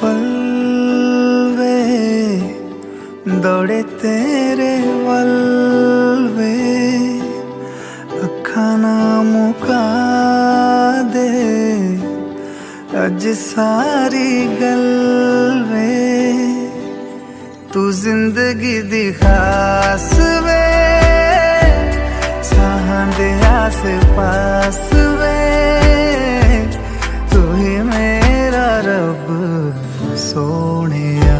पल वे दौड़े तेरे वल वे, अखा ना मुका दे अज सारी गल वे। तू जिंदगी दी खास वे, साहां दे आस पास वे, तू ही मेरा रब सोनिया।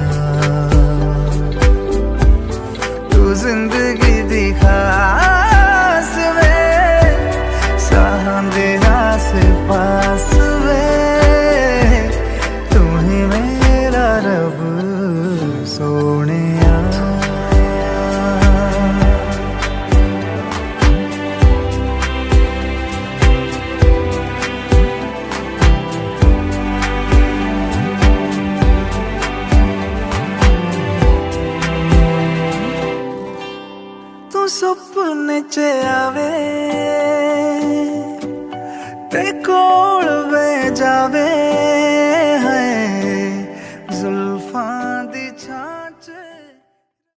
तू जिंदगी दी खास वे, साहां दे आस पास वे, तू ही मेरा रब सोनिया। तू सुपने च आवे ते को